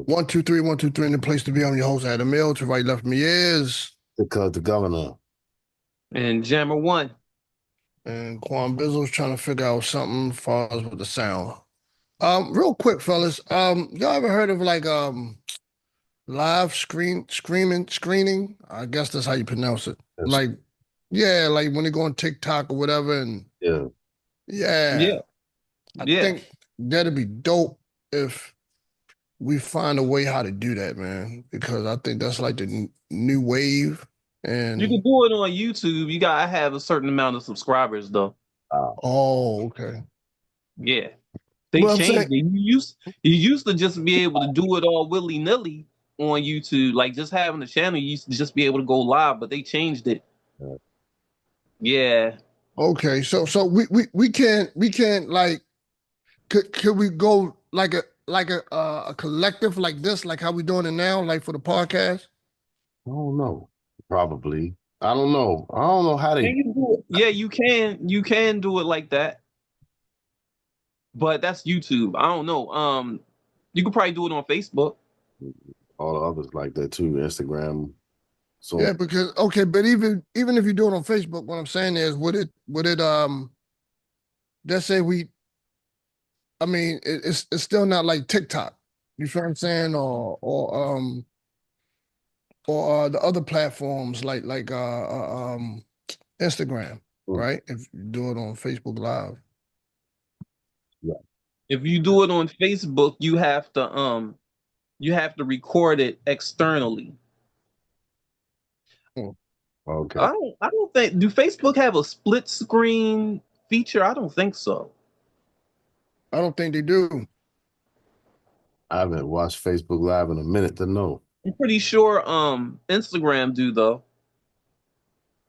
One, two, three, and the place to be. I'm your host, Adam Mill. To right, left me is, Because the governor. And Jammer one. and Quan Bizzle's trying to figure out something as far as with the sound. Real quick, fellas. Y'all ever heard of like live screening? I guess that's how you pronounce it. Yes. Like, yeah, like when they go on TikTok or whatever, and Yeah. yeah, Yeah. I Yeah. think that'd be dope if we find a way how to do that, man. Because I think that's like the new wave. You And can do it on YouTube. You gotta have a certain amount of subscribers though. oh, okay. Yeah. They Well, I'm changed saying, it. You used to just be able to do it all willy-nilly on YouTube. Like just having a channel, you used to just be able to go live, but they changed it. Yeah. Yeah. okay, so we can't like could we go like a collective like this, like how we doing it now, like for the podcast? I don't know. Probably. I don't know. I don't know how Yeah, they. you do it. Yeah, you can do it like that. But that's YouTube. I don't know. You could probably do it on Facebook. All the others like that too. Instagram. Yeah, So because okay, but even if you do it on Facebook, what I'm saying is would it let's say we I mean it's still not like TikTok. You feel what I'm saying? Or the other platforms like Instagram, mm, right? If you do it on Facebook Live. yeah. If you do it on Facebook, you have to record it externally. Hmm. Okay. I don't think do Facebook have a split screen feature? I don't think so. I don't think they do. I haven't watched Facebook Live in a minute to know. I'm pretty sure Instagram do though.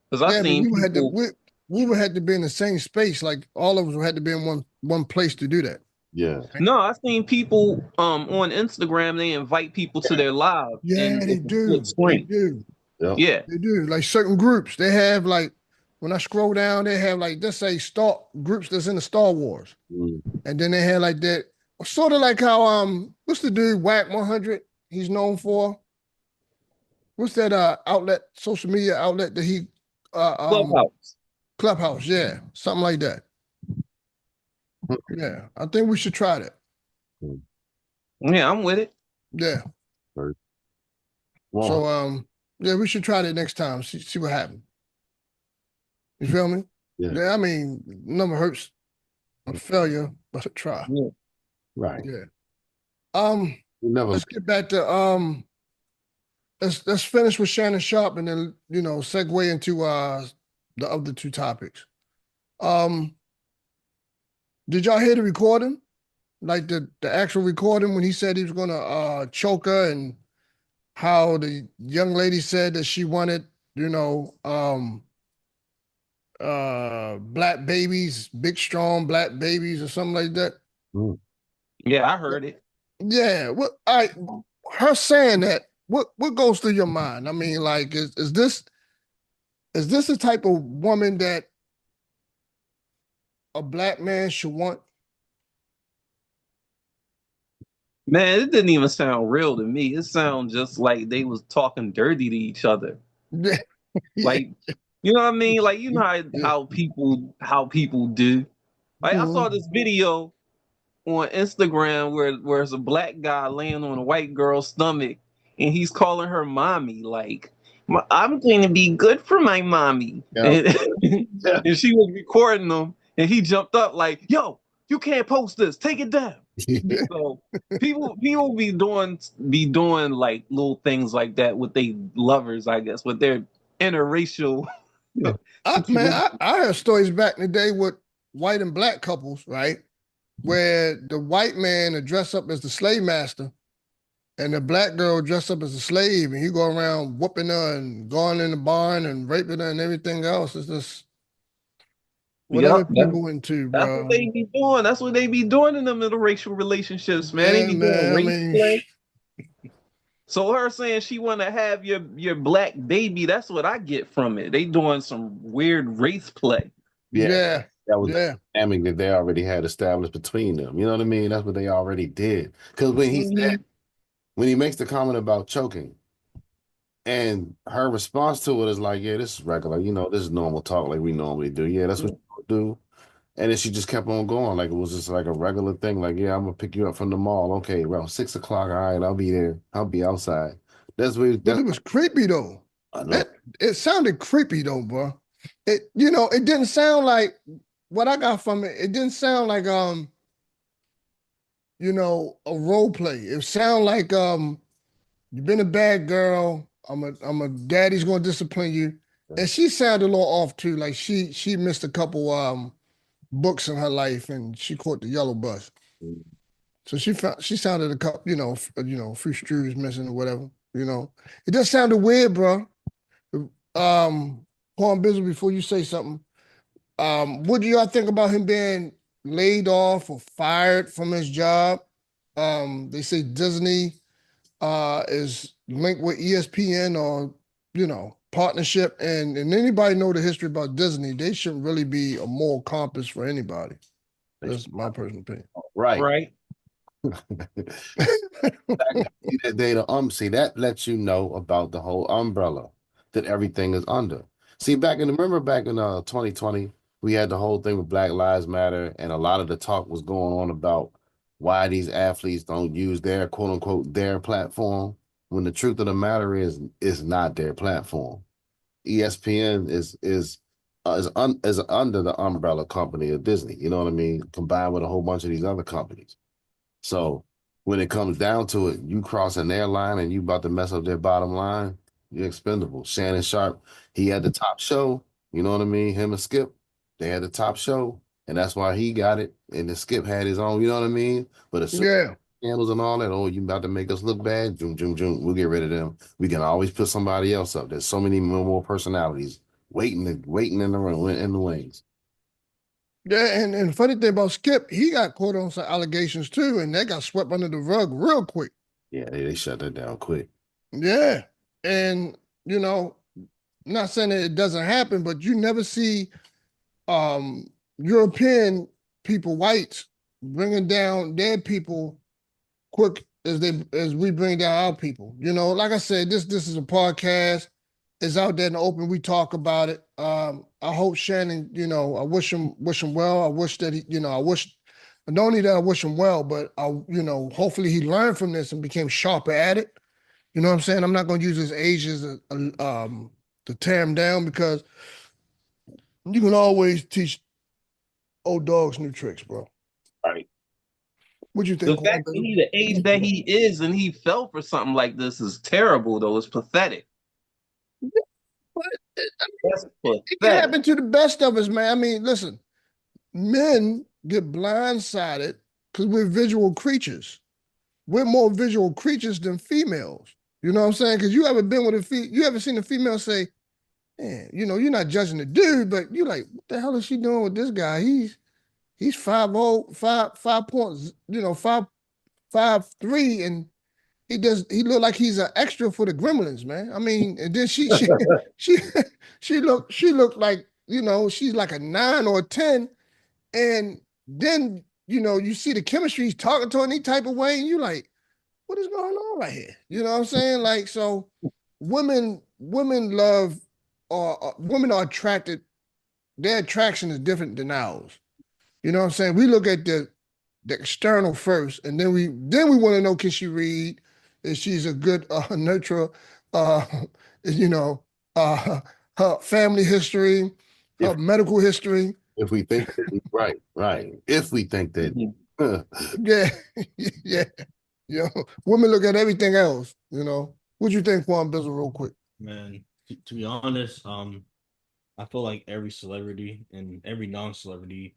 Because I've Yeah, but seen people we would have to be in the same space. Like all of us would have to be in one place to do that. Yeah. no, I've seen people on Instagram they invite people to their live Yeah, and they it's a split do. They screen. do. Yep. Yeah. They do. Like certain groups, they have like when I scroll down, they have like let's say Star groups that's in the Star Wars, Mm. and then they have like that sort of like how what's the dude Whack 100? He's known for what's that outlet social media outlet that he uh um Clubhouse. Clubhouse, yeah, something like that. Yeah, I think we should try that. Mm. Yeah, I'm with it. Yeah. First one. So yeah, we should try that next time. See what happens. You feel me? Yeah. Yeah, I mean, never hurts a failure, but a try. Yeah. Right. Yeah. Um, You never. let's get back to let's finish with Shannon Sharp and then segue into the other two topics. Um, did y'all hear the recording? Like the actual recording when he said he was gonna choke her and how the young lady said that she wanted, black babies, big strong black babies or something like that. Mm. Yeah, I heard it. Yeah, what I her saying that, what goes through your mind? I mean, like, is this the type of woman that a black man should want? Man, it didn't even sound real to me. It sounded just like they was talking dirty to each other. Yeah, yeah, Like, you know what I mean? Like, you know how, yeah. how people do. Like, I saw Mhm. this video on Instagram where it's a black guy laying on a white girl's stomach and he's calling her mommy. Like, I'm going to be good for my mommy. Yep. And, Yeah. and she was recording them and he jumped up like, yo, you can't post this. Take it down. So people be doing like little things like that with their lovers, I guess, with their interracial Yeah. Man, situation. I heard stories back in the day with white and black couples, right? Where the white man would dress up as the slave master and the black girl dressed up as a slave, and he go around whooping her and going in the barn and raping her and everything else. It's just whatever Yep, people into, that's what bro. they be doing. That's what they be doing in them interracial relationships, man. They Yeah, be doing man. I race mean, play. So her saying she want to have your black baby, that's what I get from it. They doing some weird race play. Yeah. yeah, That was the yeah. dynamic that they already had established between them. You know what I mean? That's what they already did. Because when he said Mhm. when he makes the comment about choking, and her response to it is like, "Yeah, this is regular. This is normal talk like we normally do. Yeah, that's what you do." And then she just kept on going, like it was just like a regular thing. Like, yeah, I'm gonna pick you up from the mall. Okay, around 6 o'clock. All right, I'll be there. I'll be outside. But That's it was creepy though. I know. That it sounded creepy though, bro. It didn't sound like what I got from it. It didn't sound like a role play. It sounded like you've been a bad girl. I'm a daddy's gonna discipline you. And she sounded a little off too. Like she missed a couple books in her life and she caught the yellow bus. So she sounded a couple, a few screws missing or whatever. It just sounded weird, bro. Quan Bizzle, before you say something, what do y'all think about him being laid off or fired from his job? They say Disney is linked with ESPN or partnership, and anybody know the history about Disney, they shouldn't really be a moral compass for anybody. That's my personal opinion. Right. Right. See, that lets you know about the whole umbrella that everything is under. See, remember back in 2020, we had the whole thing with Black Lives Matter, and a lot of the talk was going on about why these athletes don't use their quote unquote their platform, when the truth of the matter is it's not their platform. ESPN is under the umbrella company of Disney. You know what I mean? Combined with a whole bunch of these other companies. So when it comes down to it, you crossing their line and you about to mess up their bottom line, you're expendable. Shannon Sharp, he had the top show. You know what I mean? Him and Skip, they had the top show, and that's why he got it. And the Skip had his own. You know what I mean? But as soon Yeah. scandals and all that, oh, you about to make us look bad? Zoom, zoom, zoom. We'll get rid of them. We can always put somebody else up. There's so many more personalities waiting in the room, in the wings. Yeah, and the funny thing about Skip, he got caught on some allegations too, and that got swept under the rug real quick. Yeah, they shut that down quick. Yeah. And, not saying that it doesn't happen, but you never see European people, whites, bringing down their people quick as we bring down our people. Like I said, this is a podcast. It's out there in the open. We talk about it. I hope Shannon, I wish him well. I wish that not only that I wish him well, but hopefully he learned from this and became sharper at it. You know what I'm saying? I'm not going to use his age as to tear him down, because you can always teach old dogs new tricks, bro. Right. What you The think, Quan? fact that he the age that he is and he fell for something like this is terrible, though. It's pathetic. But That's it can pathetic. happen to the best of us, man. I mean, listen, men get blindsided because we're visual creatures. We're more visual creatures than females. You know what I'm saying? Because you ever been with you ever seen a female say, man, you're not judging the dude, but you're like, what the hell is she doing with this guy? He's 5'0", 5 points, 5'3", and he look like he's an extra for the Gremlins, man. I mean, and then she she looked like, she's like a 9 or a 10, and then you see the chemistry, he's talking to her any type of way, and you like, what is going on right here? You know what I'm saying? Like, so women love, or women are attracted, their attraction is different than ours. You know what I'm saying? We look at the external first, and then we want to know, can she read? Is she's a good nurturer? Uh, you know, uh, her family history, her If medical history. if we think that, right. If we think that, Mhm. Yeah, yeah. Women look at everything else. What you think, Quan Bizzle, real quick? Man, to be honest, I feel like every celebrity and every non-celebrity,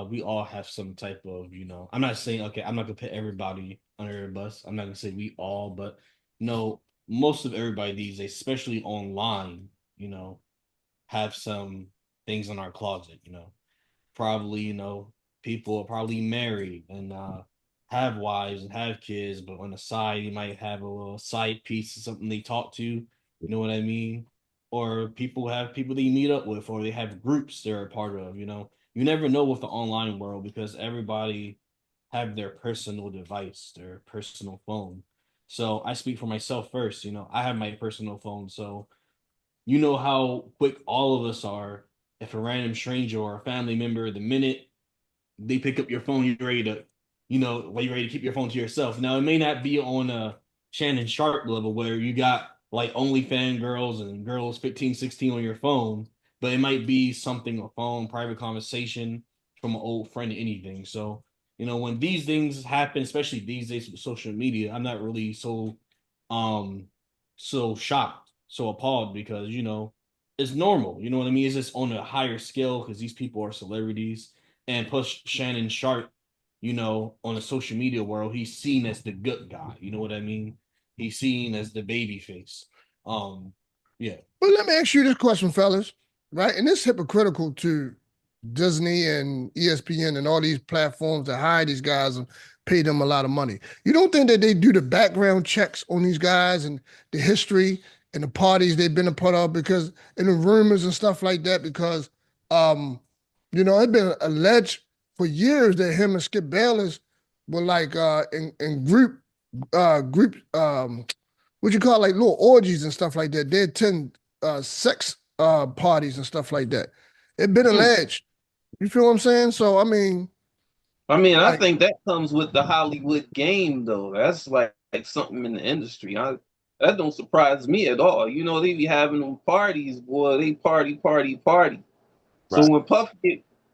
we all have some type of, I'm not saying, okay, I'm not gonna put everybody under a bus. I'm not gonna say we all, but most of everybody these days, especially online, have some things in our closet, probably, people are probably married and have wives and have kids, but on the side, you might have a little side piece of something they talk to, you know what I mean? Or people have people they meet up with, or they have groups they're a part of, You never know with the online world because everybody have their personal device, their personal phone. So I speak for myself first. You know, I have my personal phone, so you know how quick all of us are. If a random stranger or a family member, the minute they pick up your phone, you're ready to, you're ready to keep your phone to yourself. Now, it may not be on a Shannon Sharp level where you got like OnlyFans girls and girls 15, 16 on your phone, but it might be something, a phone, private conversation from an old friend, anything. So, when these things happen, especially these days with social media, I'm not really um, so shocked, so appalled because, it's normal. You know what I mean? It's just on a higher scale because these people are celebrities and plus Shannon Sharp, on the social media world, he's seen as the good guy. You know what I mean? He's seen as the baby face. Yeah. Well, let me ask you this question, fellas, right? And it's hypocritical to Disney and ESPN and all these platforms that hire these guys and pay them a lot of money. You don't think that they do the background checks on these guys and the history and the parties they've been a part of because and the rumors and stuff like that? Because it's been alleged for years that him and Skip Bayless were like in group what you call like little orgies and stuff like that. They attend sex parties and stuff like that. It been alleged. You feel what I'm saying? So I like, think that comes with the Hollywood game, though. That's like something in the industry. That don't surprise me at all. You know, they be having them parties, boy. They party, party, party. So Right. when Puff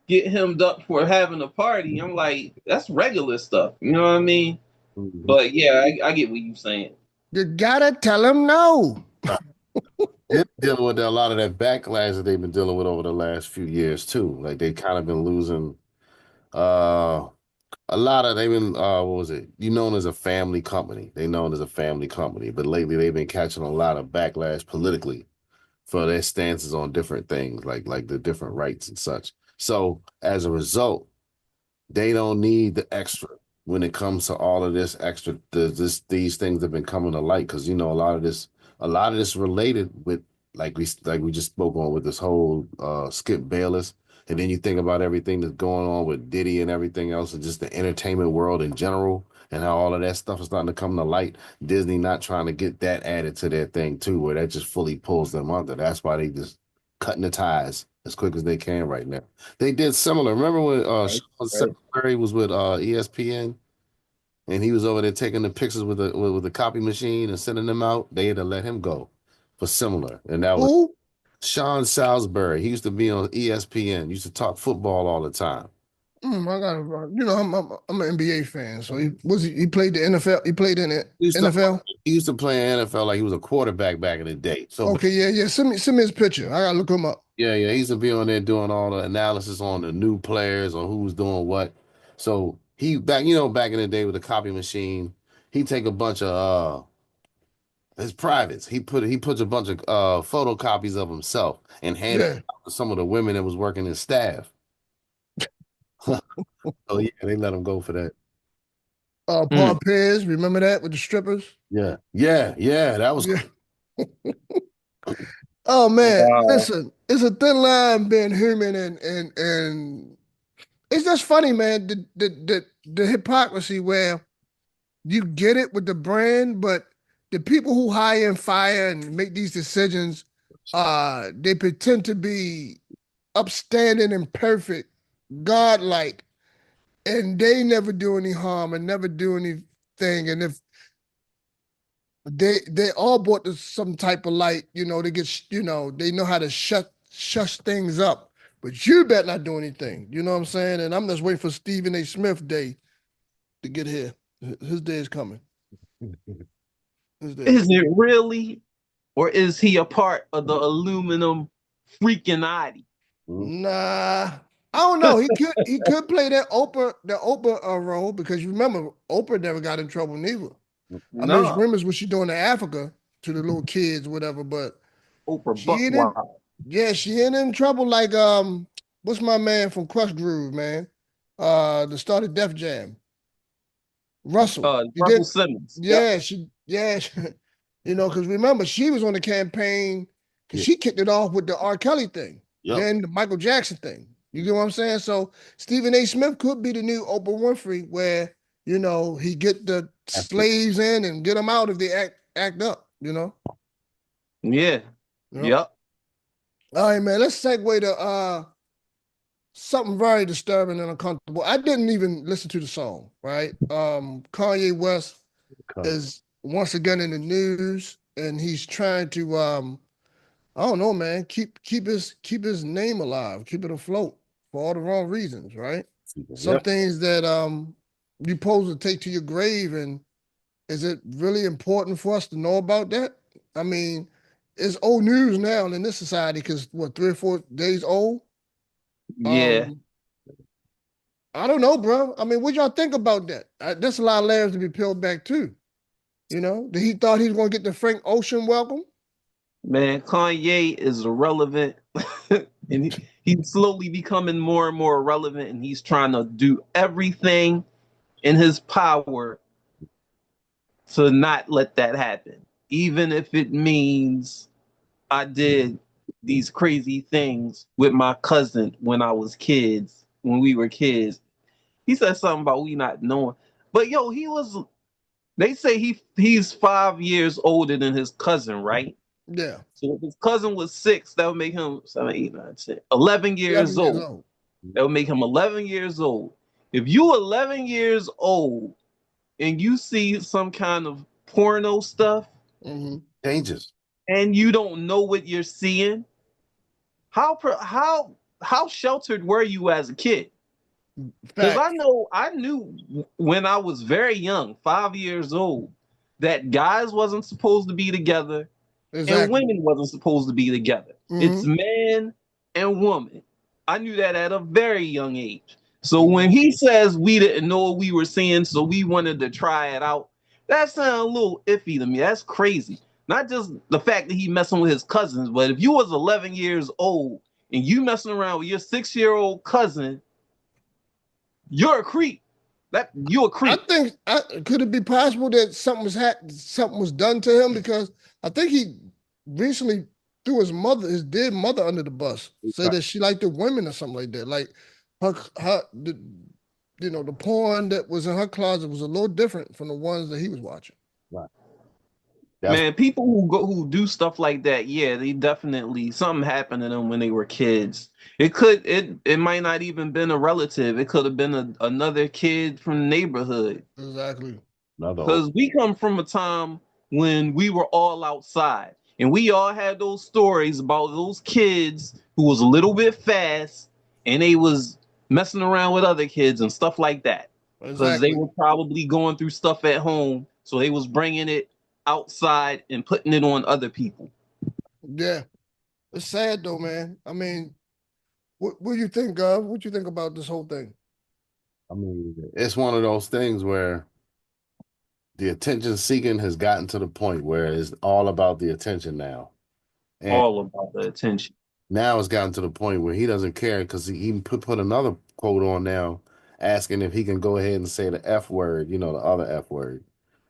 get hemmed up for having a party, I'm like, that's regular stuff. You know what I mean? Mhm. But yeah, I get what you're saying. you gotta tell them no. They're dealing with a lot of that backlash that they've been dealing with over the last few years too. Like they kind of been losing uh a lot of they've been what was it? You known as a family company. They known as a family company, but lately they've been catching a lot of backlash politically for their stances on different things, like the different rights and such. So as a result, they don't need the extra when it comes to all of this extra these things have been coming to light because a lot of this related with like we just spoke on with this whole Skip Bayless, and then you think about everything that's going on with Diddy and everything else and just the entertainment world in general and how all of that stuff is starting to come to light. Disney not trying to get that added to their thing too, where that just fully pulls them under. That's why they just cutting the ties as quick as they can right now. They did similar. Remember when Right, Sean right. Secretary was with ESPN and he was over there taking the pictures with the copy machine and sending them out? They had to let him go for similar. And that was Who? Sean Salisbury. He used to be on ESPN. Used to talk football all the time. I got I'm an NBA fan. So he played the NFL. He played in the He used to NFL. he used to play in NFL like he was a quarterback back in the day. So, but Okay, yeah. Send me his picture. I gotta look him up. yeah, he used to be on there doing all the analysis on the new players on who's doing what. So he back in the day with the copy machine, he take a bunch of his privates. He puts a bunch of photocopies of himself and handed it Yeah. out to some of the women that was working his staff. Oh yeah, they let him go for that. Mm. Paul Pierce, remember that with the strippers? Yeah. That was Yeah. Oh man, Wow. listen, it's a thin line being human and it's just funny, man. The hypocrisy where you get it with the brand, but the people who hire and fire and make these decisions, they pretend to be upstanding and perfect, godlike, and they never do any harm and never do anything. And if they all brought to some type of light, they get they know how to shush things up. But you better not do anything. You know what I'm saying? And I'm just waiting for Stephen A. Smith Day to get here. His day is coming. His day is Is coming. it really? Or is he a part of the aluminum freaking Nah, I don't know. He could play the Oprah role because you remember Oprah never got in trouble neither. I mean, it's No, rumors what she doing in Africa to the little kids, whatever. But Oprah she ain't in. Buckwild. Yeah, she ain't in trouble like what's my man from Crush Groove, man? The start of Def Jam, Russell. She Russell did. Simmons. Yep. Yeah. Because remember she was on the campaign because yeah, she kicked it off with the R. Kelly thing, yep. then the Michael Jackson thing. You get what I'm saying? So Stephen A. Smith could be the new Oprah Winfrey, where he get the slaves in and get them out if they act up, you know? Yeah. Yep. All right, man. Let's segue to something very disturbing and uncomfortable. I didn't even listen to the song, right? Kanye West is once again in the news, and he's trying to I don't know, man, keep his name alive, keep it afloat for all the wrong reasons, right? Some things that you supposed to take to your grave, and is it really important for us to know about that? I mean, it's old news now in this society because what, 3 or 4 days old? Yeah. I don't know, bro. I mean, what y'all think about that? That's a lot of layers to be peeled back too. You know, he thought he was going to get the Frank Ocean welcome. Man, Kanye is irrelevant, and he's slowly becoming more and more irrelevant, and he's trying to do everything in his power to not let that happen, even if it means I did these crazy things with my cousin when we were kids. He said something about we not knowing, but yo, he was. They say he's 5 years older than his cousin, right? Yeah. So if his cousin was 6, that would make him 7, 8, 9, 10, 11 years 11 years old. old. That would make him 11 years old. If you 11 years old and you see some kind of porno stuff, changes, and you don't know what you're seeing, how sheltered were you as a kid? Because I knew when I was very young, 5 years old, that guys wasn't supposed to be together and women wasn't supposed to be together. It's man and woman. I knew that at a very young age. So when he says we didn't know what we were seeing, so we wanted to try it out, that sounds a little iffy to me. That's crazy. Not just the fact that he messing with his cousins, but if you was 11 years old and you messing around with your 6-year-old cousin, you're a creep. You're a creep. I think could it be possible that something was done to him, because I think he recently threw his dead mother under the bus, said that she liked the women or something like that. Like the porn that was in her closet was a little different from the ones that he was watching. Right. Man, people who do stuff like that, yeah, they definitely something happened to them when they were kids. It might not even been a relative. It could have been another kid from the neighborhood. Exactly. Because we come from a time when we were all outside, and we all had those stories about those kids who was a little bit fast and they was messing around with other kids and stuff like that. Because they were probably going through stuff at home, so they was bringing it outside and putting it on other people. Yeah, it's sad though, man. I mean, what do you think, Gov? What do you think about this whole thing? I mean, it's one of those things where the attention seeking has gotten to the point where it's all about the attention now. And all about the attention. Now it's gotten to the point where he doesn't care, because he even put another quote on now asking if he can go ahead and say the F word, the other F word.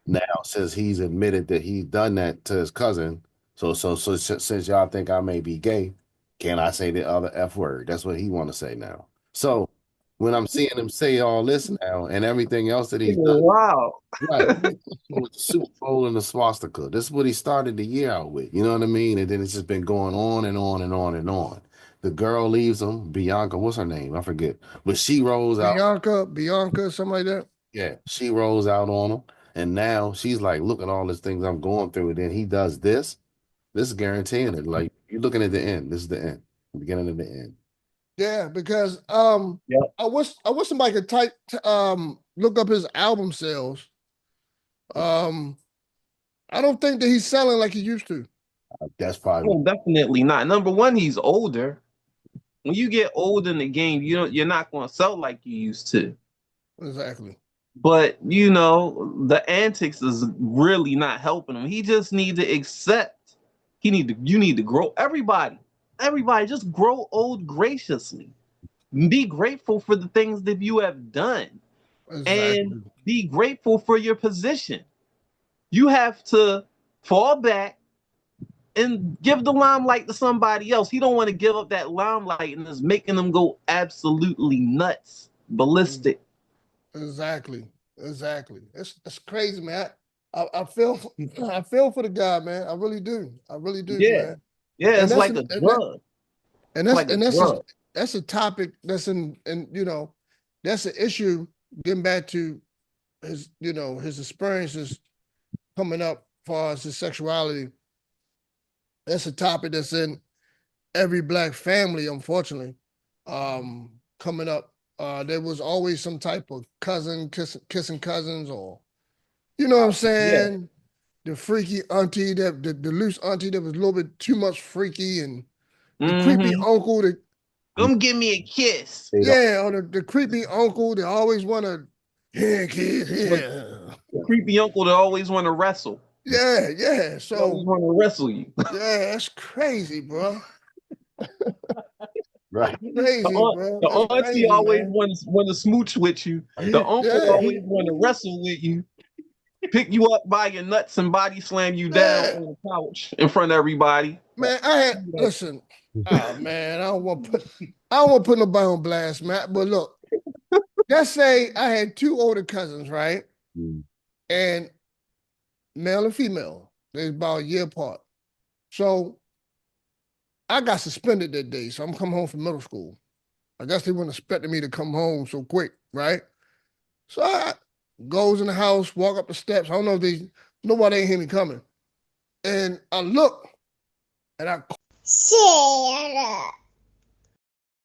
Now, since he's admitted that he's done that to his cousin, so since y'all think I may be gay, can I say the other F word? That's what he want to say now. So when I'm seeing him say all this now and everything else that he's done, wow, right, with the Super Bowl and the swastika, this is what he started the year out with. You know what I mean? And then it's just been going on and on and on and on. The girl leaves him, Bianca, what's her name? I forget, but she rolls out. Bianca, something like that. Yeah, she rolls out on him. And now she's like, look at all these things I'm going through. And then he does this. This is guaranteeing it. Like, you're looking at the end. This is the end. The beginning of the end. Yeah, because I wish somebody could look up his album sales. I don't think that he's selling like he used to. That's probably well, definitely not. Number one, he's older. When you get old in the game, you're not going to sell like you used to. Exactly. But the antics is really not helping him. He just needs to accept. You need to grow. Everybody just grow old graciously. Be grateful for the things that you have done. Exactly. And be grateful for your position. You have to fall back and give the limelight to somebody else. He don't want to give up that limelight, and it's making them go absolutely nuts, ballistic. Exactly. Exactly. It's crazy, man. I feel I feel for the guy, man. I really do. I really do, Yeah, man. yeah, And it's that's like an, a drug. It's like a and drug. that's a topic that's in, and you know, that's an issue. Getting back to his, you know, his experiences coming up as far as his sexuality. That's a topic that's in every black family, unfortunately. Coming up, there was always some type of cousin kissing cousins, or you know what I'm Yeah. saying? The freaky auntie that the loose auntie that was a little bit too much freaky, and the creepy Mm-hmm. uncle that Come give me a kiss. They don't. yeah, or the creepy uncle that always wanna yeah, kid, Like yeah. the creepy uncle that always want to wrestle. Yeah, yeah. They always So want to wrestle you. yeah, that's crazy, bro. Right. Crazy, bro. The That's auntie crazy, always man. want to smooch with you. The uncle Yeah, always want to wrestle with you, pick you up by your nuts and body slam you down yeah. on the couch in front of everybody. Man, I had listen. Oh man, I don't want to put nobody on blast, Matt. But look, let's say I had two older cousins, right? Mm. And male and female. They're about a year apart. So I got suspended that day. So I'm coming home from middle school. I guess they weren't expecting me to come home so quick, right? So I goes in the house, walk up the steps. I don't know if nobody ain't hear me coming. And I look and I